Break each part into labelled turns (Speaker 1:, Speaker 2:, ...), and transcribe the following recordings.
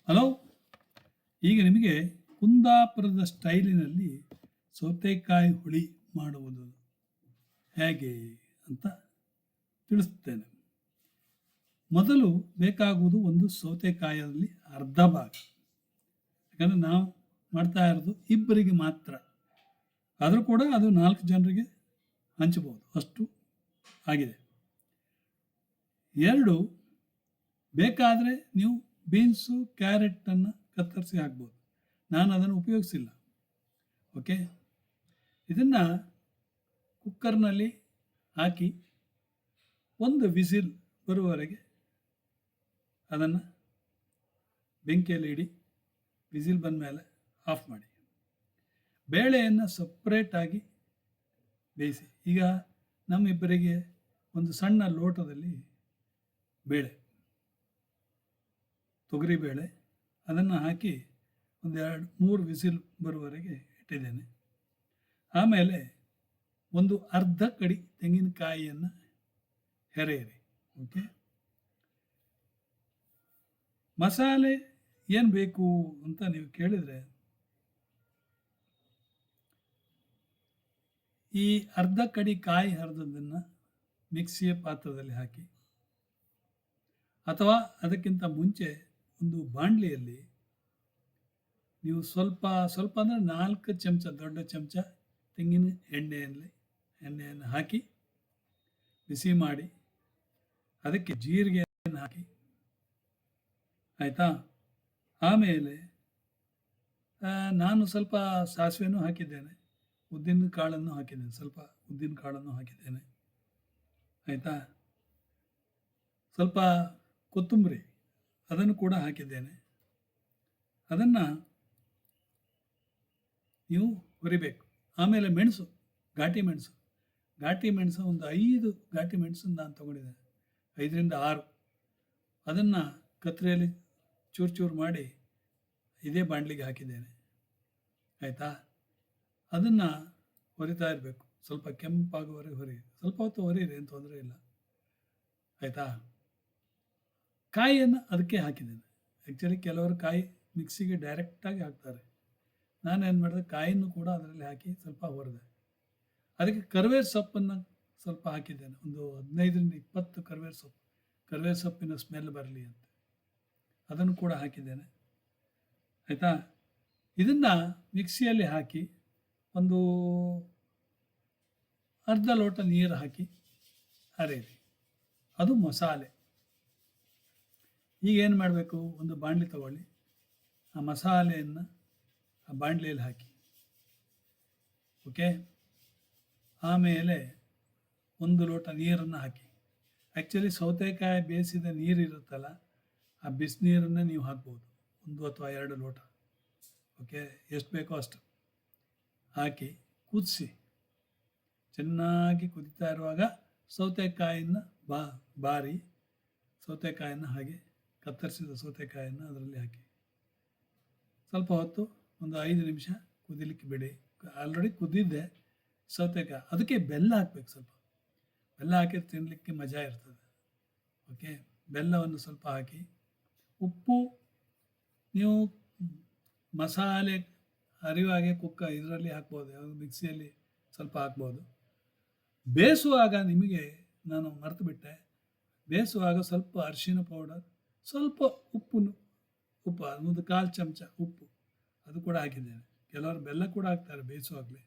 Speaker 1: Hello. ಈಗ ನಿಮಗೆ ಕುಂದಾಪುರದ ಸ್ಟೈಲಿನಲ್ಲಿ ಸೌತೆಕಾಯಿ ಹುಳಿ ಮಾಡುವುದು ಹೇಗೆ ಅಂತ ತಿಳಿಸ್ತೇನೆ. ಮೊದಲು ಬೇಕಾಗುವುದು ಒಂದು ಸೌತೆಕಾಯಲ್ಲಿ ಅರ್ಧ ಭಾಗ. ಯಾಕಂದರೆ ನಾವು ಮಾಡ್ತಾ ಇರೋದು ಇಬ್ಬರಿಗೆ ಮಾತ್ರ, ಆದರೂ ಕೂಡ ಅದು 4 ಜನರಿಗೆ ಹಂಚಬಹುದು, ಅಷ್ಟು ಆಗಿದೆ. 2 ಬೇಕಾದರೆ ನೀವು ಬೀನ್ಸು ಕ್ಯಾರೆಟನ್ನು ಕತ್ತರಿಸಿ ಹಾಕ್ಬೋದು. ನಾನು ಅದನ್ನು ಉಪಯೋಗಿಸಿಲ್ಲ. ಓಕೆ, ಇದನ್ನು ಕುಕ್ಕರ್ನಲ್ಲಿ ಹಾಕಿ ಒಂದು ವಿಸಿಲ್ ಬರುವವರೆಗೆ ಅದನ್ನು ಬೆಂಕಿಯಲ್ಲಿ ಇಡಿ. ವಿಸಿಲ್ ಬಂದ ಮೇಲೆ ಆಫ್ ಮಾಡಿ. ಬೇಳೆಯನ್ನು ಸಪ್ರೇಟಾಗಿ ಬೇಯಿಸಿ. ಈಗ ನಮ್ಮಿಬ್ಬರಿಗೆ ಒಂದು ಸಣ್ಣ ಲೋಟದಲ್ಲಿ ಬೇಳೆ, ತೊಗರಿಬೇಳೆ, ಅದನ್ನು ಹಾಕಿ ಒಂದು 2-3 ವಿಸಿಲ್ ಬರುವವರೆಗೆ ಇಟ್ಟಿದ್ದೇನೆ. ಆಮೇಲೆ ಒಂದು ಅರ್ಧ ಕಡಿ ತೆಂಗಿನಕಾಯಿಯನ್ನು ಹೆರೆಯಿರಿ. ಓಕೆ, ಮಸಾಲೆ ಏನು ಬೇಕು ಅಂತ ನೀವು ಕೇಳಿದರೆ, ಈ ಅರ್ಧ ಕಡಿ ಕಾಯಿ ಹರಿದದ್ದನ್ನು ಮಿಕ್ಸಿಯ ಪಾತ್ರದಲ್ಲಿ ಹಾಕಿ, ಅಥವಾ ಅದಕ್ಕಿಂತ ಮುಂಚೆ ಒಂದು ಬಾಣಲಿಯಲ್ಲಿ ನೀವು ಸ್ವಲ್ಪ ಅಂದರೆ 4 ಚಮಚ, ದೊಡ್ಡ ಚಮಚ ತೆಂಗಿನ ಎಣ್ಣೆಯನ್ನು ಹಾಕಿ ಬಿಸಿ ಮಾಡಿ, ಅದಕ್ಕೆ ಜೀರಿಗೆಯನ್ನು ಹಾಕಿ, ಆಯಿತಾ. ಆಮೇಲೆ ನಾನು ಸ್ವಲ್ಪ ಸಾಸಿವೆನೂ ಹಾಕಿದ್ದೇನೆ, ಉದ್ದಿನ ಕಾಳನ್ನು ಹಾಕಿದ್ದೇನೆ, ಸ್ವಲ್ಪ ಉದ್ದಿನ ಕಾಳನ್ನು ಹಾಕಿದ್ದೇನೆ, ಆಯಿತಾ. ಸ್ವಲ್ಪ ಕೊತ್ತಂಬರಿ ಅದನ್ನು ಕೂಡ ಹಾಕಿದ್ದೇನೆ. ಅದನ್ನು ನೀವು ಹುರಿಬೇಕು. ಆಮೇಲೆ ಮೆಣಸು, ಘಾಟಿ ಮೆಣಸು ಒಂದು 5 ಘಾಟಿ ಮೆಣಸನ್ನು ನಾನು ತೊಗೊಂಡಿದ್ದೇನೆ, 5ರಿಂದ 6. ಅದನ್ನು ಕತ್ತರಿಯಲ್ಲಿ ಚೂರು ಮಾಡಿ ಇದೇ ಬಾಣಲಿಗೆ ಹಾಕಿದ್ದೇನೆ, ಆಯಿತಾ. ಅದನ್ನು ಹೊರಿತಾ ಇರಬೇಕು, ಸ್ವಲ್ಪ ಕೆಂಪಾಗುವವರೆಗೆ ಹೊರಿ. ಸ್ವಲ್ಪ ಹೊತ್ತು ಹೊರೀರಿ, ಏನು ತೊಂದರೆ ಇಲ್ಲ, ಆಯಿತಾ. ಕಾಯಿಯನ್ನು ಅದಕ್ಕೆ ಹಾಕಿದ್ದೇನೆ. ಆ್ಯಕ್ಚುಲಿ ಕೆಲವರು ಕಾಯಿ ಮಿಕ್ಸಿಗೆ ಡೈರೆಕ್ಟಾಗಿ ಹಾಕ್ತಾರೆ. ನಾನೇನು ಮಾಡಿದೆ, ಕಾಯಿನೂ ಕೂಡ ಅದರಲ್ಲಿ ಹಾಕಿ ಸ್ವಲ್ಪ ಹುರಿದೆ. ಅದಕ್ಕೆ ಕರಿಬೇವು ಸೊಪ್ಪನ್ನು ಸ್ವಲ್ಪ ಹಾಕಿದ್ದೇನೆ, ಒಂದು 15ರಿಂದ 20 ಕರಿಬೇವು ಸೊಪ್ಪಿನ ಸ್ಮೆಲ್ ಬರಲಿ ಅಂತ ಅದನ್ನು ಕೂಡ ಹಾಕಿದ್ದೇನೆ, ಆಯಿತಾ. ಇದನ್ನು ಮಿಕ್ಸಿಯಲ್ಲಿ ಹಾಕಿ ಒಂದು ಅರ್ಧ ಲೋಟ ನೀರು ಹಾಕಿ ಅರೆಯಿರಿ. ಅದು ಮಸಾಲೆ. ಈಗ ಏನು ಮಾಡಬೇಕು, ಒಂದು ಬಾಣಲಿ ತಗೊಳ್ಳಿ, ಆ ಮಸಾಲೆಯನ್ನು ಆ ಬಾಣಲಿಯಲ್ಲಿ ಹಾಕಿ, ಓಕೆ. ಆಮೇಲೆ 1 ಲೋಟ ನೀರನ್ನು ಹಾಕಿ. ಆ್ಯಕ್ಚುಲಿ ಸೌತೆಕಾಯಿ ಬೇಯಿಸಿದ ನೀರಿರುತ್ತಲ್ಲ, ಆ ಬಿಸಿನೀರನ್ನು ನೀವು ಹಾಕ್ಬೋದು, 1 ಅಥವಾ 2 ಲೋಟ, ಓಕೆ, ಎಷ್ಟು ಬೇಕೋ ಅಷ್ಟು ಹಾಕಿ ಕುದಿಸಿ. ಚೆನ್ನಾಗಿ ಕುದೀತಾ ಇರುವಾಗ ಸೌತೆಕಾಯಿನ ಬಾರಿ ಸೌತೆಕಾಯನ್ನು ಹಾಗೆ ಕತ್ತರಿಸಿದ ಸೌತೆಕಾಯನ್ನು ಅದರಲ್ಲಿ ಹಾಕಿ ಸ್ವಲ್ಪ ಹೊತ್ತು ಒಂದು 5 ನಿಮಿಷ ಕುದಿಲಿಕ್ಕೆ ಬಿಡಿ. ಆಲ್ರೆಡಿ ಕುದ್ದಿದ್ದೆ ಸೌತೆಕಾಯಿ, ಅದಕ್ಕೆ ಬೆಲ್ಲ ಹಾಕಬೇಕು. ಸ್ವಲ್ಪ ಬೆಲ್ಲ ಹಾಕಿ ತಿನ್ನಲಿಕ್ಕೆ ಮಜಾ ಇರ್ತದೆ, ಓಕೆ. ಬೆಲ್ಲವನ್ನು ಸ್ವಲ್ಪ ಹಾಕಿ, ಉಪ್ಪು ನೀವು ಮಸಾಲೆ ಅರಿವಾಗೆ ಇದರಲ್ಲಿ ಹಾಕ್ಬೋದು, ಯಾವುದು ಮಿಕ್ಸಿಯಲ್ಲಿ ಸ್ವಲ್ಪ ಹಾಕ್ಬೋದು. ಬೇಯಿಸುವಾಗ ನಿಮಗೆ ನಾನು ಮರೆತು ಬಿಟ್ಟೆ, ಬೇಯಿಸುವಾಗ ಸ್ವಲ್ಪ ಅರಿಶಿನ ಪೌಡರ್, ಸ್ವಲ್ಪ ಉಪ್ಪು ಒಂದು 1/4 ಚಮಚ ಉಪ್ಪು ಅದು ಕೂಡ ಹಾಕಿದ್ದೇನೆ. ಕೆಲವರು ಬೆಲ್ಲ ಕೂಡ ಹಾಕ್ತಾರೆ ಬೇಯಿಸುವಾಗಲೇ,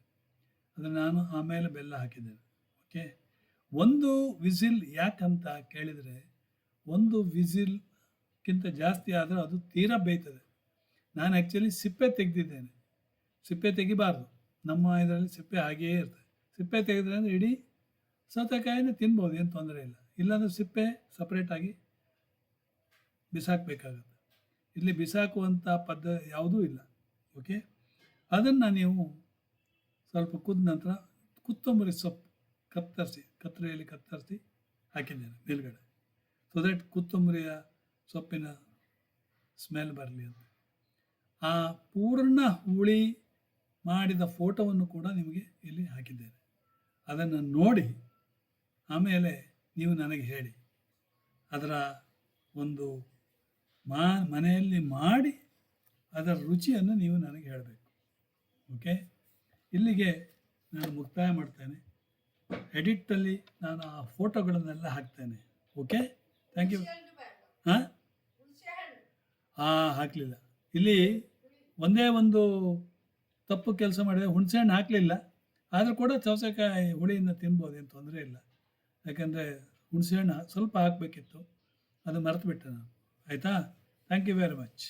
Speaker 1: ಅದನ್ನು ನಾನು ಆಮೇಲೆ ಬೆಲ್ಲ ಹಾಕಿದ್ದೇನೆ, ಓಕೆ. 1 ವಿಸಿಲ್ ಯಾಕಂತ ಕೇಳಿದರೆ, 1 ವಿಸಿಲ್ಗಿಂತ ಜಾಸ್ತಿ ಆದರೆ ಅದು ತೀರಾ ಬೇಯ್ತದೆ. ನಾನು ಆ್ಯಕ್ಚುಲಿ ಸಿಪ್ಪೆ ತೆಗೆದಿದ್ದೇನೆ. ಸಿಪ್ಪೆ ತೆಗಿಬಾರ್ದು, ನಮ್ಮ ಇದರಲ್ಲಿ ಸಿಪ್ಪೆ ಹಾಗೆಯೇ ಇರ್ತದೆ. ಸಿಪ್ಪೆ ತೆಗೆದ್ರೆ ಅಂದರೆ ಇಡೀ ಸೌತೆಕಾಯಿನ ತಿನ್ಬೋದು, ಏನು ತೊಂದರೆ ಇಲ್ಲ. ಇಲ್ಲಾಂದರೆ ಸಿಪ್ಪೆ ಸಪ್ರೇಟಾಗಿ ಬಿಸಾಕಬೇಕಾಗುತ್ತೆ. ಇಲ್ಲಿ ಬಿಸಾಕುವಂಥ ಯಾವುದೂ ಇಲ್ಲ, ಓಕೆ. ಅದನ್ನು ನೀವು ಸ್ವಲ್ಪ ಕುದ ನಂತರ ಕೊತ್ತಂಬರಿ ಸೊಪ್ಪು ಕತ್ತರಿಯಲ್ಲಿ ಕತ್ತರಿಸಿ ಹಾಕಿದ್ದೇನೆ ಮೇಲ್ಗಡೆ, ಸೊ ದಟ್ ಕೊತ್ತಂಬರಿಯ ಸೊಪ್ಪಿನ ಸ್ಮೆಲ್ ಬರಲಿ ಅಂತ. ಆ ಪೂರ್ಣ ಹುಳಿ ಮಾಡಿದ ಫೋಟೋವನ್ನು ಕೂಡ ನಿಮಗೆ ಇಲ್ಲಿ ಹಾಕಿದ್ದೇನೆ. ಅದನ್ನು ನೋಡಿ ಆಮೇಲೆ ನೀವು ನನಗೆ ಹೇಳಿ, ಅದರ ಒಂದು ಮನೆಯಲ್ಲಿ ಮಾಡಿ ಅದರ ರುಚಿಯನ್ನು ನೀವು ನನಗೆ ಹೇಳಬೇಕು. ಓಕೆ, ಇಲ್ಲಿಗೆ ನಾನು ಮುಕ್ತಾಯ ಮಾಡ್ತೇನೆ. ಎಡಿಟಲ್ಲಿ ನಾನು ಆ ಫೋಟೋಗಳನ್ನೆಲ್ಲ ಹಾಕ್ತೇನೆ. Okay, thank you. ಹಾಂ ಹಾಕಲಿಲ್ಲ. ಇಲ್ಲಿ ಒಂದೇ ಒಂದು ತಪ್ಪು ಕೆಲಸ ಮಾಡಿದೆ, ಹುಣಸೆಹಣ್ಣು ಹಾಕಲಿಲ್ಲ. ಆದರೂ ಕೂಡ ಸೌತೆಕಾಯಿ ಹುಳಿಯನ್ನು ತಿನ್ಬೋದು, ಏನು ತೊಂದರೆ ಇಲ್ಲ. ಯಾಕಂದರೆ ಹುಣಸೆಹಣ್ಣು ಸ್ವಲ್ಪ ಹಾಕಬೇಕಿತ್ತು, ಅದು ಮರೆತುಬಿಟ್ಟೆ ನಾನು. ಆಯಿತಾ? Thank you very much.